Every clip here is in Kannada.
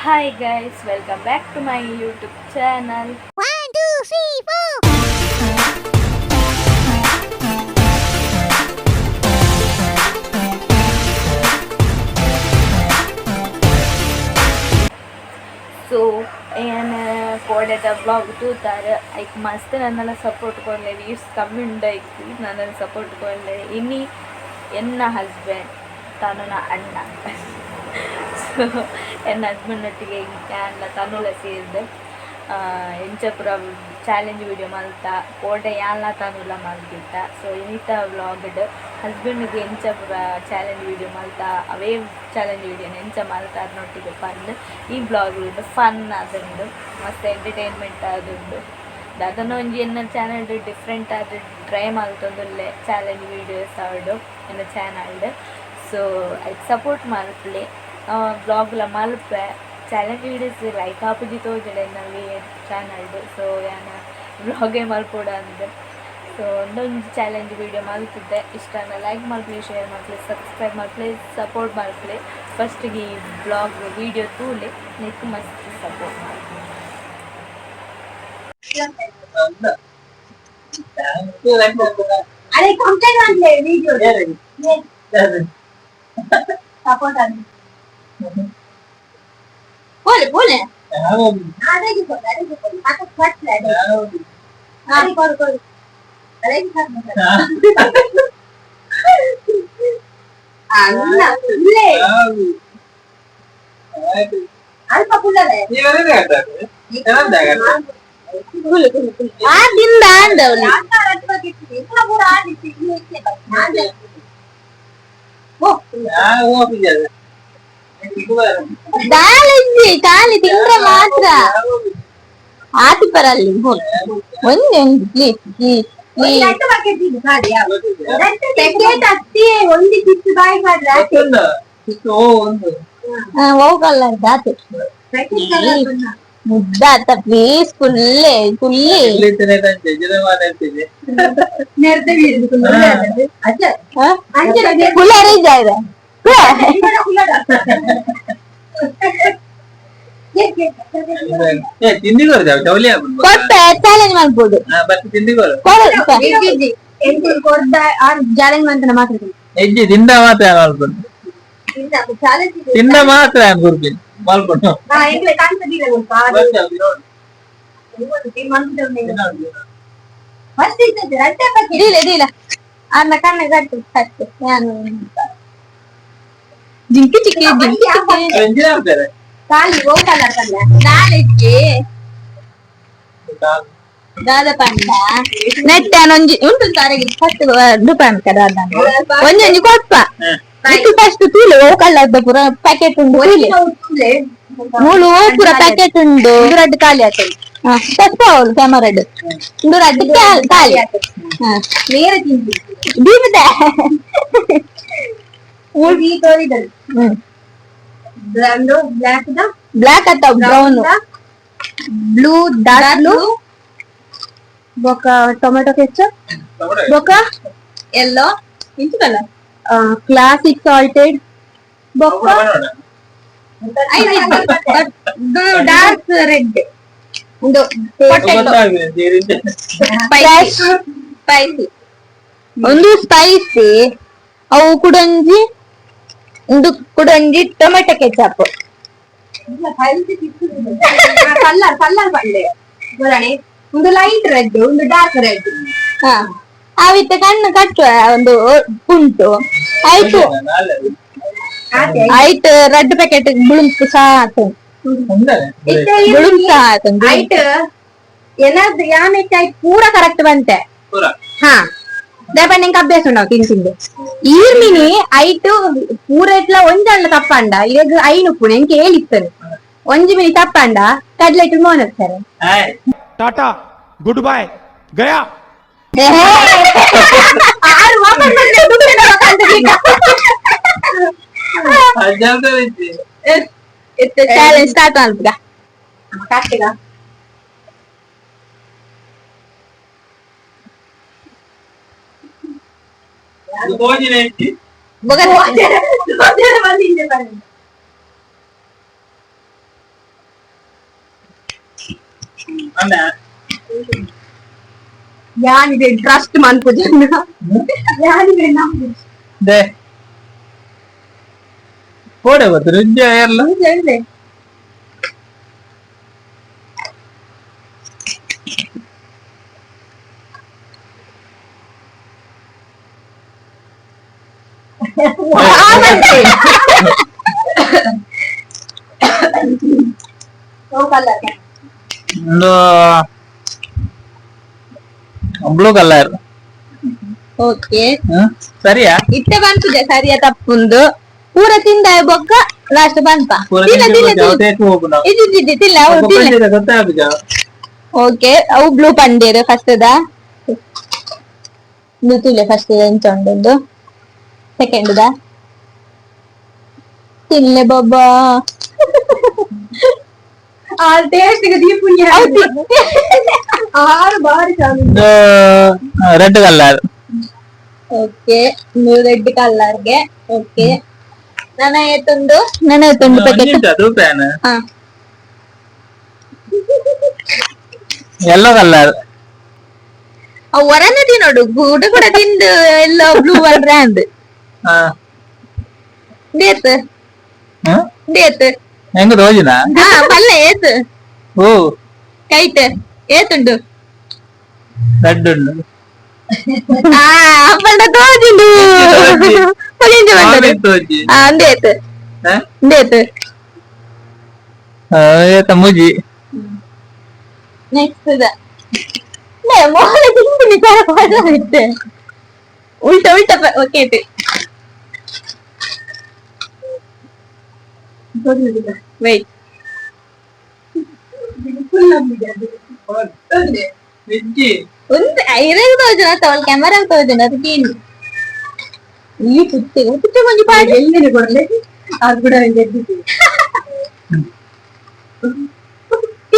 Hi guys, welcome back to my YouTube channel. One, two, three, four. So, and ಕೋಡೆದ ಬ್ಲಾಗ್ ತೂತಾರೆ ಐಕ್ ಮಸ್ತ್ ನನ್ನೆಲ್ಲ ಸಪೋರ್ಟ್ ಕೊಡಲೆ ವ್ಯೂಸ್ ಕಮ್ಮಿ ಉಂಡೈತಿ ನನ್ನೆಲ್ಲ ಸಪೋರ್ಟ್ ಕೊಡಲೆ ಇನ್ನಿ ಎನ್ನ ಹಸ್ಬೆಂಡ್ ತನ್ನ ಅಣ್ಣ ಸೊ ಎನ್ನ ಹಸ್ಬೆಂಡೊಟ್ಟಿಗೆ ಎಲ್ಲ ತನ್ನುಲ ಸೇರಿದೆ ಎಂಚ ಪುರ ಚಾಲೆಂಜ್ ವಿಡಿಯೋ ಮಲ್ತ ಕೋಡೆ ಯಾಲ ತನುಲ ಮಲ್ತಿತ್ತ ಸೊ ಇನ್ನಿತ ವ್ಲಾಗ್ಡ್ ಹಸ್ಬೆಂಡ್ಗೆ ಎಂಚ ಪುರ ಚಾಲೆಂಜ್ ವಿಡಿಯೋ ಮಲ್ತ ಅವೇ ಚಾಲೆಂಜ್ ವಿಡಿಯೋನ ಎಂಚ ಮಲ್ತ ಅದನ್ನೊಟ್ಟಿಗೆ ಪಂದು ಈ ಬ್ಲಾಗ್ ಫನ್ ಅದುಂಡು ಮಸ್ತ್ ಎಂಟರ್ಟೈನ್ಮೆಂಟ್ ಆದುಂಡು ಅದನ್ನು ಒಂಜಿ ಎನ್ನ ಚಾನಲ್ ಡಿಫ್ರೆಂಟ್ ಆದ ಟ್ರೈ ಮಲ್ತೊಂದುಲ್ಲೆ ಚಾಲೆಂಜ್ ವಿಡಿಯೋಸ್ ಆವಡು ಎನ್ನ ಚಾನಲ್ಡ್ ಸೊ ಐಕ್ ಸಪೋರ್ಟ್ ಮಲ್ಪಲೆ ಬ್ಲಾಗ್ಲ ಮಲ್ಪೆ ಚಾಲೆಂಜ್ ವೀಡಿಯೋಸ್ ಲೈಕ್ ಆಪುಜಿ ತೋಜಡೆ ನವಿ ಚಾನಲ್ಡ್ ಸೊ ಯಾನ ಬ್ಲಾಗೇ ಮಲ್ಪೋಡ ಅಂದೆ ಸೊ ಒಂದೊಂದು ಚಾಲೆಂಜ್ ವೀಡಿಯೋ ಮಲ್ತಿದ್ದೆ ಇಷ್ಟನ ಲೈಕ್ ಮಲ್ಪಲಿ ಶೇರ್ ಮಲ್ಪಲಿ ಸಬ್ಸ್ಕ್ರೈಬ್ ಮಲ್ಪಲಿ ಸಪೋರ್ಟ್ ಮಲ್ಪಲಿ ಫಸ್ಟಿಗೆ ಈ ಬ್ಲಾಗ್ ವೀಡಿಯೋ ತೂಲೆ ನೆಕ್ ಮಸ್ತ್ ಸಪೋರ್ಟ್ ಮಲ್ಪಲಿ अरे कंप्लेंट आणले व्हिडिओ सपोर्ट आले बोले अरे की बोल आता फट लागे अरे कर अरे की फट अन्ना ले अरे पपुला ले ये वाले क्या करता है? क्या जाएगा? आ दिन दान दवली आता रत्न किती इतना बुरा आ दिसते इथे नांद वो वो भी जाता ದಾಳಿಂದಿ ಖಾಲಿ ತಿಂದ್ರೆ ಮಾತ್ರ ಆತಿ ಪರಲ್ಲಿ ಒಂದೇ ಒಂದು ಕಿತ್ತು ಬಾಯಿ ಹೋಗಲ್ಲ ಜಾತಿ ಮುದ್ದಾತ ಪ್ಲೀಸ್ ಫುಲ್ಲೆ ಫುಲ್ಲಿ ಫುಲ್ ಅರೇಂಜ್ ಆಗಿದೆ ತಿಂಡಿ ಕೊಡ್ತಾವ ಚೌಲಿ ಕೊಟ್ಟೆ ಚಾಲೆಂಜ್ ಮಾಡ್ಬೋದು ಬಟ್ ತಿಂಡಿ ಕೊಡು ಚಾಲೆಂಜ್ ಮಾಡ್ತಾನೆ ಮಾತಾಡ್ತೀನಿ ಹೆಜ್ಜೆ ತಿಂದ ಮಾತ್ರ ಮಾಡ್ಕೊಂಡು ತಿಂದ ಮಾತ್ರ ಗುರುಪಿನ್ ಮಾಡ್ಕೊಂಡು ಅನ್ನ ಕಣ್ಣ ಕಟ್ಟು ಕಟ್ಟು ನಾನು ಜಿಂಕಿ ಚಿಕ್ಕಿ ಖಾಲಿ ಹೋಗಲ್ಲ ನಾಳೆಗೆ ದಾದ ಪಂಡ ನೆಟ್ಟೆ ಒಂಜಿ ಉಂಟು ತಾರೆಗೆ 10 ರೂಪಾಯಿ ಅನ್ಕದ ಒಂಜೊಂಜಿ ಕೊಪ್ಪ ಇಟ್ಟು ಫಸ್ಟ್ ತೂಲೆ ಹೋಗಲ್ಲ ಪೂರ ಪ್ಯಾಕೆಟ್ ಉಂಡು ಮೂಳು ಪೂರ ಪ್ಯಾಕೆಟ್ ಉಂಡು ರಡ್ಡು ಖಾಲಿ ಆಗ್ತದೆ ತಪ್ಪ ಅವಳು ಕ್ಯಾಮರಡ್ ಇಂದು ರಡ್ಡು ಖಾಲಿ ಬೇರೆ ದೀಪದ ಬ್ಲಾಕ್ ಅಥವಾ ಬ್ರೌನ್ ಬ್ಲೂ ಡಾರ್ಕ್ ಬ್ಲೂ ಬೊಕ ಟೊಮೆಟೊ ಕೆಚಪ್ ಬೊಕ ಯೆಲ್ಲೋ ಇಂಚು ಕಲರ್ ಕ್ಲಾಸಿಕ್ ಸಾಲ್ಟೆಡ್ ಬೊಕ ಡಾರ್ಕ್ ರೆಡ್ ಒಂದು ಸ್ಪೈಸಿ ಒಂದು ಸ್ಪೈಸಿ ಅವು ಕುಡಂಜಿ ಒಂದು ಕುಡಂಜಿ ಟೊಮೆಟೊ ಕೆಚಪ್ ಕಲ್ಲರ್ ಪಲ್ಲೆ ಬರಣೆ ಒಂದು ಲೈಟ್ ರೆಡ್ ಒಂದು ಡಾರ್ಕ್ ರೆಡ್ ಆವಿತ್ತ ಕಣ್ಣು ಕಟ್ಟುವ ಒಂದು ಉಂಟು ಆಯ್ತು ಆಯ್ತು ರೆಡ್ ಪ್ಯಾಕೆಟ್ ಬುಳುಂಪು ಸಾಕು ಬುಳುಂಪು ಸಾಕು ಆಯ್ತು ಏನಾದ್ರು ಯಾನಕ್ಕೆ ಆಯ್ತು ಪೂರ ಕರೆಕ್ಟ್ ಬಂತೆ ಹಾ ದೇಪಣ್ಣ ನಿಂಗೆ ಅಭ್ಯಾಸ ಉಂಡವು ತಿಂದು ಈರ್ಮಿನಿ ಐಟು ಪೂರ ಇಟ್ಲ ಒಂಜಣ್ಣ ತಪ್ಪಂಡ ಈಗ ಐನು ಪುಣ ಎಂಕೆ ಹೇಳಿತ್ತನು ಒಂಜಿ ಮಿನಿ ತಪ್ಪಂಡ ಕಡ್ಲೆಟ್ ಮೋನ್ ಇರ್ತಾರೆ टाटा गुड बाय गया ಚಾಲೆಂಜ್ ಸ್ಟಾರ್ಟ್ ಮಾಡ್ಬಿಡ ಯಾನಿದೆ ಟ್ರಸ್ಟ್ ಮನ್ಪು ಜನ ಯಾನಿದೆ ನಮ್ದು ದೇ ಕೋಡೆ ಗೊತ್ತು ರುಜ್ಜ ಎಲ್ಲ ಹೇಳಿದೆ ಒಂದು ಬ್ಲೂ ಕಲರ್. ಓಕೆ ಸರಿಯಾ ಇತ್ತೆ ಬಂತುಜೆ ಸರಿಯ ತಪ್ಪುಂದು ಪೂರ ತಿಂದ ಬೊಕ್ಕ ಲಾಸ್ಟ್ ಬಂತ ತಿಲ್ಲ ಓಕೆ ಅವು ಬ್ಲೂ ಪಂಡೇರು ಫಸ್ಟ್ ಬ್ಲೂ ತುಲೆ ಫಸ್ಟ್ ಎಂಚ ಉಂಡು ಸೆಕೆಂಡ್ ತಿನ್ಲೆ ಬಾಬಾ ರೆಡ್ ಕಲರ್. ಓಕೆ ನೀವು ರೆಡ್ ಕಲರ್ಗೆ ಓಕೆ ನನ್ನ ಎತ್ತೊಂದು ಪ್ಯಾಕೆಟ್ ಯೆಲ್ಲೋ ಕಲರ್. ಹೊರನೆ ತಿನ್ನೋಡು ಗೂಡ ಕೂಡ ತಿಂದು ಎಲ್ಲೋ ಬ್ಲೂ ಬ್ರ್ಯಾಂಡ್ ಡೇತ್ ಡೇತ್ ಹೆಂಗ ತೋಜಿನ ಪಲ್ಲೆ ಏತ್ ಓ ಕೈಟ್ ಏತುಂಡು ರೆಡ್ ಉಂಡು ಅಪ್ಪಂಡ ತೋಜಿಂಡು ತೋಜಿ ಅಂದೇತ್ ಅಂದೇತ್ ಏತ ಮುಜಿ ನೆಕ್ಸ್ಟ್ ಮೋಹನ ತಿಂತೀನಿ ಬಿಟ್ಟೆ ಉಲ್ಟ ಉಲ್ಟ ಓಕೆ ವೆಯ್ಟ್ ಒಂದು ಐರನ್ ತೋಜನ ತವಲ್ ಕ್ಯಾಮರಾ ತೋಜನ ಅದಕ್ಕೆ ಇಲ್ಲಿ ಕುತ್ತೆ ಕುತ್ತೆ ಮಂಜು ಪಾಡಿ ಎಲ್ಲಿ ಕೊಡಲೆ ಅದು ಕೂಡ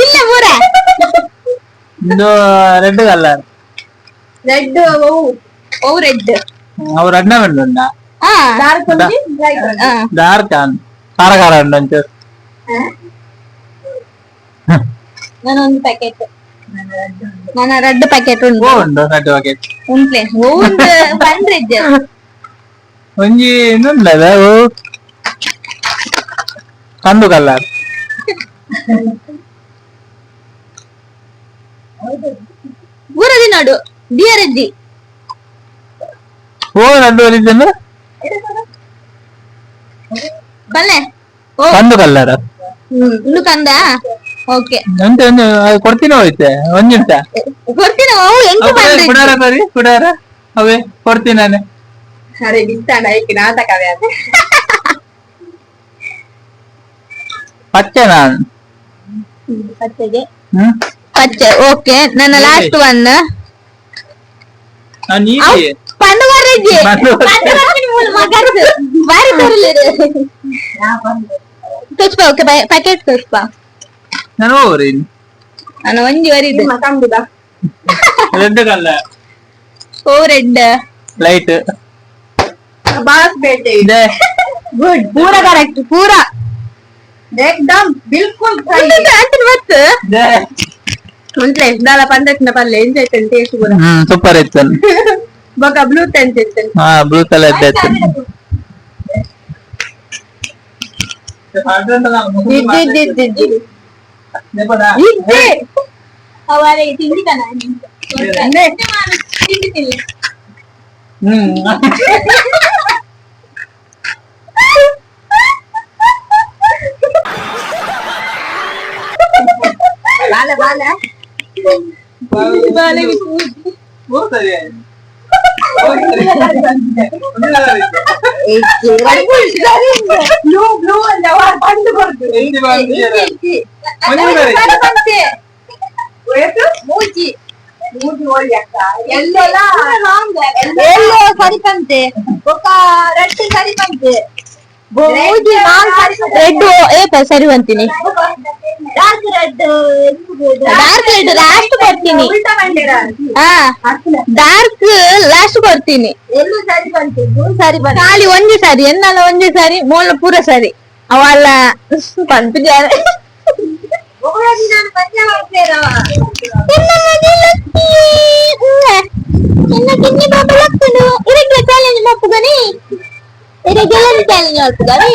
ಇಲ್ಲ ಮೂರ ಇದು ರೆಡ್ ಕಲರ್. ರೆಡ್ ಓ ರೆಡ್ ಅವ್ರ ಅಣ್ಣ ಬಂದ ಡಾರ್ಕ್ ಖಾರ ಖಾರ ಉಂಡು ಒಂಚೂರು. ನಾನೊಂದು ಪ್ಯಾಕೆಟ್ ನನ್ನ ರೆಡ್ ಪ್ಯಾಕೆಟ್ ಉಂಟು ಉಂಟು ರೆಡ್ ಪ್ಯಾಕೆಟ್ ಉಂಟ್ಲೆ ಒಂದು 100 ಒಂಜಿ ಇನ್ನೊಂದದ ಕಂದು ಕಲರ್. ಊರದಿ ನೋಡು ದಿಯರಜ್ಜಿ ಓ ರೆಡ್ ಒಲಿದನು ಕಲ್ಲೆ ಕಂದು ಕಲರ್ ಇನ್ನು ಕಂದ ಓಕೆ ಎಂತ ಕೊಡ್ತೀನಿ ಹೋಯ್ತೆ ಒಂದಿಟ ಕೊಡ್ತೀನಿ ಅವು ಎಂಟು ಕುಡಾರ ಸರಿ ಕುಡಾರ ಅವೇ ಕೊಡ್ತೀನಿ ನಾನೇ ಅರೆ ಬಿತ್ತಾಡ ಐಕಿ ನಾಟಕವೇ ಅದು ಪಚ್ಚೆ ನಾನು ಪಚ್ಚೆಗೆ ಹ್ಮ್ ಪಚ್ಚೆ ಓಕೆ ನನ್ನ ಲಾಸ್ಟ್ ಒನ್ ನೀವೇ ಪಂಡುವರೆಜ್ಜಿ ಬಾರಿ ತರಲಿರು ತುಚ್ಪ ಓಕೆ ಪ್ಯಾಕೆಟ್ ತುಚ್ಪ ನಾನು ಹೋಗ್ರಿ ನಾನು ಒಂಜಿ ವರಿದು ರೆಡ್ ಕಲರ್ ಓ ರೆಡ್ ಲೈಟ್ ಬಾಸ್ ಬೇಟೆ ಇದೆ ಗುಡ್ ಪೂರಾ ಕರೆಕ್ಟ್ ಪೂರಾ ಏಕ್ದಮ್ ಬಿಲ್ಕುಲ್ ಸರಿ ಮತ್ತೆ ಉಂಟ್ಲೆ ದಾಲ ಪಂದಕ್ನ ಪಲ್ಲೆ ಎಂಜಾಯ್ ಟೇಸ್ಟ್ ಕೂಡ ಸೂಪರ್ ಇತ್ತು ಬೊಕ ಬ್ಲೂ ಟೆಂಟ್ ಇತ್ತು ಹಾ ಬ್ಲೂ ಕಲರ್ ಇತ್ತು ಅವರೇ ತಿಂಡಿ ಕಣ ತಿಂಡಿ ತಿನ್ನಿ ಬಾಲ ಬಾಲ ಬ್ಲೂ ಬ್ಲೂ ಅಂತ ಬಂದು ಮೂಜಿ ಮೂಜಿ ಒಳ್ಳೆ ಅಕ್ಕ ಎಲ್ಲೆಲ್ಲ ಎಲ್ಲೋ ಸರಿಪಂತೆ ఒక ರೆಡ್ ಸರಿಪಂತೆ ಮೂಜಿ ರೆಡ್ ಏಪ ಸರಿ ಅಂತೀನಿ ಡಾರ್ಕ್ ರೆಡ್ ಲಾಸ್ಟ್ ಕೊಡ್ತೀನಿ ಹಾ ಡಾರ್ಕ್ ಲಾಸ್ಟ್ ಕೊಡ್ತೀನಿ ಎಲ್ಲೂ ಸರಿ ಬಂತು ಸರಿ ಬಂತು ಖಾಲಿ ಒಂದೇ ಸಾರಿ ಎನ್ನಲ್ಲ ಒಂದೇ ಸಾರಿ ಮೂಲ ಪೂರ ಸರಿ ಅವಲ್ಲ ಪಂಪಿದ್ದಾರೆ ನಾನು ಮಂಜ ಮಾಡ್ತೇರಾ కిన్ని బాబు లక్కును ఇరగ ఛాలెంజ్ మప్పుకొని ఛాలెంజ్ మప్పుకొని